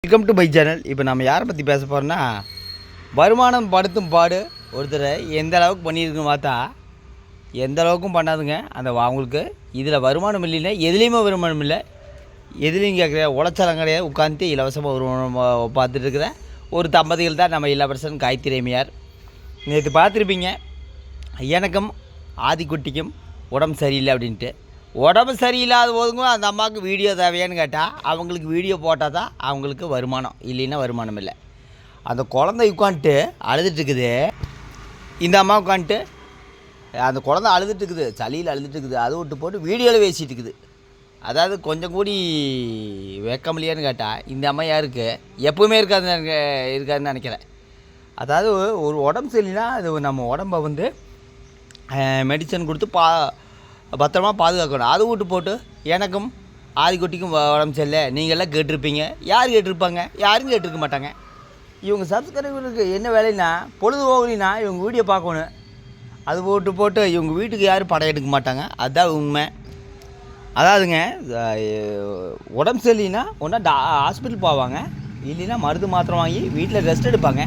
Welcome to my channel. இப்போ நம்ம யாரை பற்றி பேச போகிறோன்னா, வருமானம் படுத்தும் பாடு ஒருத்தர் எந்த அளவுக்கு பண்ணியிருக்குன்னு பார்த்தா எந்த அளவுக்கும் பண்ணாதுங்க. அவங்களுக்கு இதில் வருமானம் இல்லைன்னா எதுலேயுமே வருமானம் இல்லை, எதுலேயும் கேட்குற உழைச்சாலும் கிடையாது. உட்காந்துட்டு இலவசமாக வருமானம் பார்த்துட்டு இருக்கிற ஒரு தம்பதிகள் தான் நம்ம இளவரசன் காயத்ரி அம்மையார். நேற்று பார்த்துருப்பீங்க, எனக்கும் ஆதிக்குட்டிக்கும் உடம்பு சரியில்லை அப்படின்ட்டு. உடம்பு சரியில்லாத போதுங்க அந்த அம்மாவுக்கு வீடியோ தேவையான்னு கேட்டால் அவங்களுக்கு வீடியோ போட்டால் தான் அவங்களுக்கு வருமானம், இல்லைன்னா வருமானம் இல்லை. அந்த குழந்தை உட்காந்துட்டு அழுதுட்டுருக்குது, இந்த அம்மா உட்காந்துட்டு அந்த குழந்தை அழுதுட்டுருக்குது, சளியில் அழுதுட்டுருக்குது, அதை விட்டு போட்டு வீடியோவில் பேசிகிட்டு இருக்குது. அதாவது கொஞ்சம் கூடி வெக்கமில்லையான்னு கேட்டால் இந்த அம்மா யாருக்கு எப்பவுமே இருக்காதுன்னு நினைக்கிறேன். அதாவது ஒரு உடம்பு சரியில்லைன்னா அது நம்ம உடம்பை வந்து மெடிசன் கொடுத்து பத்திரமா பாதுகாக்கணும். அதை விட்டு போட்டு எனக்கும் ஆதிக்குட்டிக்கும் உடம்பு சரியில்லை நீங்கள்லாம் கேட்டிருப்பீங்க. யார் கேட்டிருப்பாங்க? யாரும் கேட்டிருக்க மாட்டாங்க. இவங்க சப்ஸ்கிரைபருக்கு என்ன வேலைன்னா, பொழுது போகலின்னா இவங்க வீடியோ பார்க்கணும். அது போட்டு இவங்க வீட்டுக்கு யாரும் படம் எடுக்க மாட்டாங்க. அதுதான் உண்மை. அதாவதுங்க, உடம்பு சரியில்லைன்னா ஒன்றா ஹாஸ்பிட்டல் போவாங்க, இல்லைன்னா மருந்து மாத்திரம் வாங்கி வீட்டில் ரெஸ்ட் எடுப்பாங்க.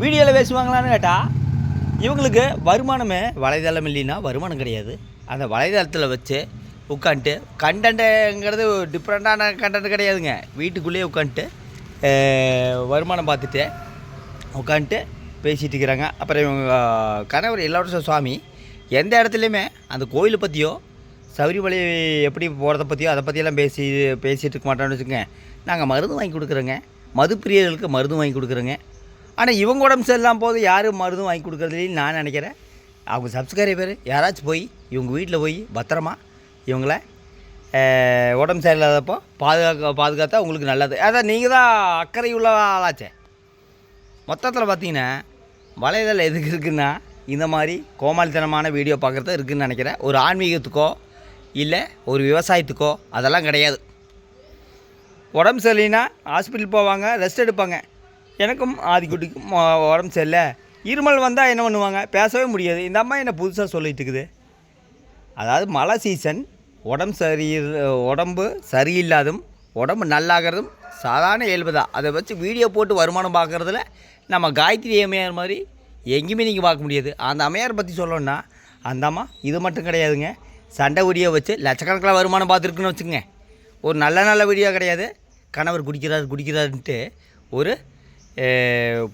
வீடியோவில் பேசுவாங்களான்னு கேட்டால் இவங்களுக்கு வருமானமே வலைதளம் இல்லைன்னா வருமானம் கிடையாது. அந்த வலைதளத்தில் வச்சு உட்காந்துட்டு கண்டென்ட்டுங்கிறது டிஃப்ரெண்ட்டான கண்டென்ட் கிடையாதுங்க. வீட்டுக்குள்ளேயே உட்காந்துட்டு வருமானம் பார்த்துட்டு உட்காந்துட்டு பேசிகிட்டு இருக்கிறாங்க. அப்புறம் இவங்க கணவர் இளவரச சுவாமி எந்த இடத்துலையுமே அந்த கோயிலை பற்றியோ சபரிமலை எப்படி போகிறத பற்றியோ அதை பற்றியெல்லாம் பேசிகிட்டு இருக்க மாட்டோம்னு வச்சுக்கோங்க. நாங்கள் மருந்து வாங்கி கொடுக்குறோங்க, மது பிரியர்களுக்கு மருந்து வாங்கி கொடுக்குறோங்க. ஆனால் இவங்க உடம்பு சரியில்லாமல் போது யாரும் மருந்தும் வாங்கி கொடுக்குறதுலேன்னு நான் நினைக்கிறேன். அவங்க சப்ஸ்கிரைபர் யாராச்சும் போய் இவங்க வீட்டில் போய் பத்திரமா இவங்கள உடம்பு சரியில்லாதப்போ பாதுகாத்தா உங்களுக்கு நல்லது. அதான் நீங்கள் தான் அக்கறை உள்ள ஆளாச்சே. மொத்தத்தில் பார்த்தீங்கன்னா வலைதளம் எதுக்கு இருக்குன்னா, இந்த மாதிரி கோமாளித்தனமான வீடியோ பார்க்குறது இருக்குதுன்னு நினைக்கிறேன். ஒரு ஆன்மீகத்துக்கோ இல்லை ஒரு விவசாயத்துக்கோ அதெல்லாம் கிடையாது. உடம்பு சரியில்லைன்னா ஹாஸ்பிட்டல் போவாங்க, ரெஸ்ட் எடுப்பாங்க. எனக்கும் ஆதிக்குட்டிக்கும் உடம்பு சரியில்லை, இருமல் வந்தால் என்ன பண்ணுவாங்க? பேசவே முடியாது. இந்த அம்மா என்ன புதுசாக சொல்லிகிட்டு இருக்குது. அதாவது மழை சீசன், உடம்பு சரியில்லாதும் உடம்பு நல்லாகிறதும் சாதாரண இயல்பு தான். அதை வச்சு வீடியோ போட்டு வருமானம் பார்க்குறதுல நம்ம காயத்ரி அம்மையார் மாதிரி எங்கேயுமே நீங்கள் பார்க்க முடியாது. அந்த அம்மையார் பற்றி சொல்லணுன்னா, அந்த அம்மா இது மட்டும் கிடையாதுங்க. சண்டை வீடியோ வச்சு லட்சக்கணக்கில் வருமானம் பார்த்துருக்குன்னு வச்சுக்கோங்க. ஒரு நல்ல வீடியோ கிடையாது. கணவர் குடிக்கிறாருன்ட்டு ஒரு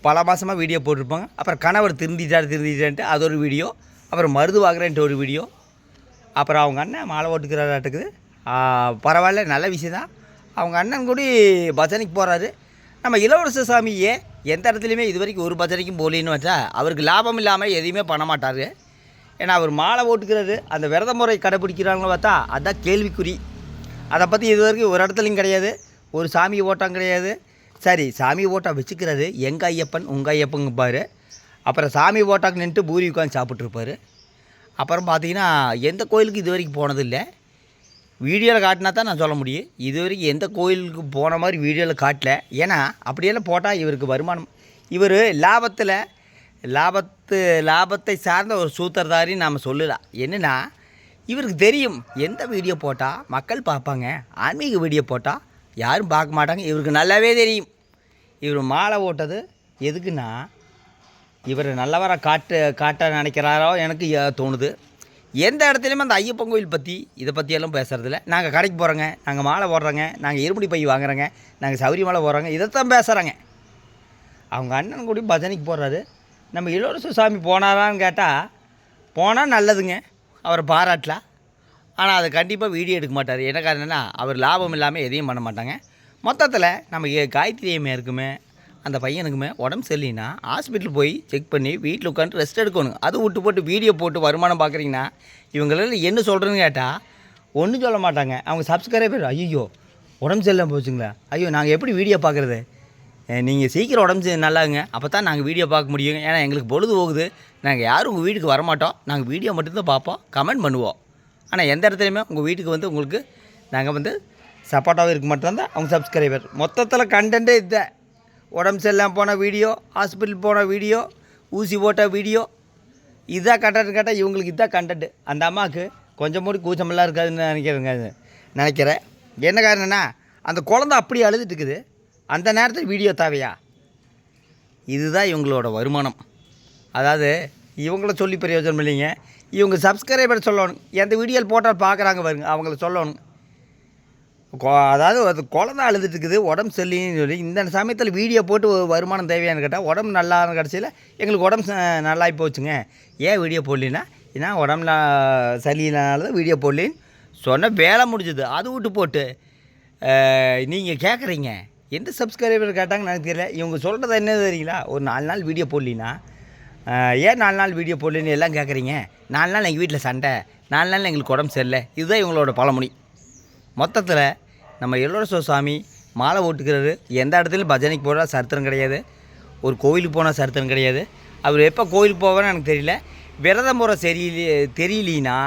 பல மாதமாக வீடியோ போட்டிருப்பாங்க. அப்புறம் கணவர் திருந்திட்டான்ட்டு அது ஒரு வீடியோ, அப்புறம் மருது வாங்குறேன்ட்டு ஒரு வீடியோ, அப்புறம் அவங்க அண்ணன் மாலை ஓட்டுக்கிறாராட்டுக்குது. பரவாயில்ல, நல்ல விஷயம் தான். அவங்க அண்ணன் கூட பஜனைக்கு போகிறாரு. நம்ம இளவரச சாமியே எந்த இடத்துலையுமே இது வரைக்கும் ஒரு பஜனைக்கும் போலின்னு வச்சா அவருக்கு லாபம் இல்லாமல் எதையுமே பண்ண மாட்டார். ஏன்னா அவர் மாலை ஓட்டுக்கிறது, அந்த விரத முறை கடைப்பிடிக்கிறாங்கன்னு பார்த்தா அதுதான் கேள்விக்குறி. அதை பற்றி இது வரைக்கும் ஒரு இடத்துலையும் கிடையாது. ஒரு சாமி ஓட்டம் கிடையாது. சரி, சாமி ஓட்டா வச்சுக்கிறாரு, எங்கள் ஐயப்பன் உங்கள் ஐயப்பங்கப்பார். அப்புறம் சாமி ஓட்டாக்கு நின்றுட்டு பூரி உட்காந்து சாப்பிட்ருப்பார். அப்புறம் பார்த்தீங்கன்னா எந்த கோயிலுக்கு இது வரைக்கும் போனதில்லை. வீடியோவில் காட்டினா தான் நான் சொல்ல முடியும். இது வரைக்கும் எந்த கோயிலுக்கு போன மாதிரி வீடியோவில் காட்டல. ஏன்னா அப்படியெல்லாம் போட்டால் இவருக்கு வருமானம், இவர் லாபத்தை சார்ந்த ஒரு சூத்திரதாரின்னு நாம் சொல்லலாம். என்னென்னா, இவருக்கு தெரியும் எந்த வீடியோ போட்டால் மக்கள் பார்ப்பாங்க, ஆன்மீக வீடியோ போட்டால் யாரும் பார்க்க மாட்டாங்க. இவருக்கு நல்லாவே தெரியும். இவர் மாலை ஓட்டது எதுக்குன்னா, இவர் நல்லவரை காட்ட நினைக்கிறாரோ எனக்கு தோணுது. எந்த இடத்துலையுமே அந்த ஐயப்பன் கோயில் பற்றி இதை பற்றியெல்லாம் பேசுகிறதில்ல. நாங்கள் கடைக்கு போகிறோங்க, நாங்கள் மாலை போடுறோங்க, நாங்கள் இருமுடி பை வாங்குறோங்க, நாங்கள் சபரிமலை போகிறோங்க, இதைத்தான் பேசுகிறாங்க. அவங்க அண்ணன் கூட பஜனைக்கு போடுறாரு. நம்ம இளவரச சாமி போனாரான்னு கேட்டால் போனால் நல்லதுங்க, அவரை பாராட்டலாம். ஆனால் அதை கண்டிப்பாக வீடியோ எடுக்க மாட்டார். என்ன காரணம்னா, அவர் லாபம் இல்லாமல் எதையும் பண்ண மாட்டாங்க. மொத்தத்தில் நம்ம காயத்ரி அம்மையாருக்குமே அந்த பையனுக்குமே உடம்பு சரியில்லைன்னா ஹாஸ்பிட்டல் போய் செக் பண்ணி வீட்டில் உட்காந்து ரெஸ்ட் எடுக்கணும். அது விட்டு போட்டு வீடியோ போட்டு வருமானம் பார்க்குறீங்கன்னா இவங்களால என்ன சொல்கிறேன்னு கேட்டால் ஒன்றும் சொல்ல மாட்டாங்க. அவங்க சப்ஸ்கிரைபர் ஐயோ உடம்பு சரியில்லாமல் போச்சுங்களா, ஐயோ நாங்கள் எப்படி வீடியோ பார்க்குறது? நீங்கள் சீக்கிரம் உடம்பு நல்லாங்க, அப்போ தான் நாங்கள் வீடியோ பார்க்க முடியும். ஏன்னா எங்களுக்கு பொழுது போகுது, நாங்கள் யாரும் உங்கள் வீட்டுக்கு வரமாட்டோம், நாங்கள் வீடியோ மட்டும்தான் பார்ப்போம், கமெண்ட் பண்ணுவோம். ஆனால் எந்த இடத்துலையுமே உங்கள் வீட்டுக்கு வந்து உங்களுக்கு நாங்கள் சப்போர்ட்டாகவும் இருக்க மாட்டோம் தான் அவங்க சப்ஸ்கிரைபர். மொத்தத்தில் கண்டென்ட்டே இதுதான். உடம்பு சரியில்லாமல் போன வீடியோ, ஹாஸ்பிட்டல் போன வீடியோ, ஊசி போட்ட வீடியோ, இதுதான் கண்டென்ட் கேட்டால் இவங்களுக்கு இதுதான் கண்டென்ட்டு. அந்த அம்மாவுக்கு கொஞ்சம் மூடி கூச்சமெல்லாம் இருக்காதுன்னு நினைக்கிறேன். என்ன காரணம்னா, அந்த குழந்தை அப்படி அழுதுட்டு இருக்குது. அந்த நேரத்தில் வீடியோ தேவையா? இதுதான் இவங்களோட வருமானம். அதாவது இவங்கள சொல்லி பிரயோஜனம் இல்லைங்க. இவங்க சப்ஸ்கிரைபர் சொல்லணும், எந்த வீடியோவில் போட்டால் பார்க்குறாங்க பாருங்க, அவங்கள சொல்லணும். அதாவது அது குழந்தை அழுதுட்டு இருக்குது, உடம்பு சரியில்லைன்னு சொல்லி இந்த சமயத்தில் வீடியோ போட்டு வருமானம் தேவையான்னு கேட்டால், உடம்பு நல்லா கிடச்சில எங்களுக்கு உடம்பு நல்லாகி போச்சுங்க, ஏன் வீடியோ போடலின்னா ஏன்னா உடம்புல சரியில்லைனால தான் வீடியோ போடலின்னு சொன்ன வேலை முடிஞ்சுது. அது விட்டு போட்டு நீங்கள் கேட்குறீங்க எந்த சப்ஸ்கிரைபர் கேட்டாங்கன்னு எனக்கு தெரியல. இவங்க சொல்கிறது என்ன தெரியுங்களா, ஒரு 4 நாள் வீடியோ போடலின்னா ஏன் 4 நாள் வீடியோ போடலன்னு எல்லாம் கேட்குறீங்க. 4 நாள் எங்கள் வீட்டில் சண்டை, 4 நாள் எங்களுக்கு உடம்பு சரியில்லை, இதுதான் இவங்களோட பழமொழி. மொத்தத்தில் நம்ம எல்லோர சாமி மாலை ஓட்டுக்கிறது எந்த இடத்துலையும் பஜனைக்கு போகிற சரித்திரம் கிடையாது, ஒரு கோவிலுக்கு போனால் சரித்திரம் கிடையாது. அவர் எப்போ கோவிலுக்கு போவேன்னு எனக்கு தெரியல. விரதம் போகிற தெரியலனா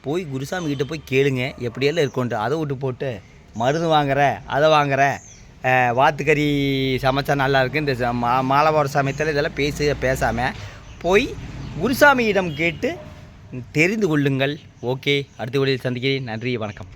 போய் குருசாமி கிட்டே போய் கேளுங்க எப்படியெல்லாம் இருக்கும்ட்டு. அதை விட்டு போட்டு மருந்து வாங்குற அதை வாங்குற, வாத்துக்கறி சமைச்சா நல்லாயிருக்கு, இந்த மாலை போகிற சமயத்தில் இதெல்லாம் பேசாமல் போய் குருசாமியிடம் கேட்டு தெரிந்து கொள்ளுங்கள். ஓகே, அடுத்த வீடியோவில் சந்திக்கிறேன். நன்றி, வணக்கம்.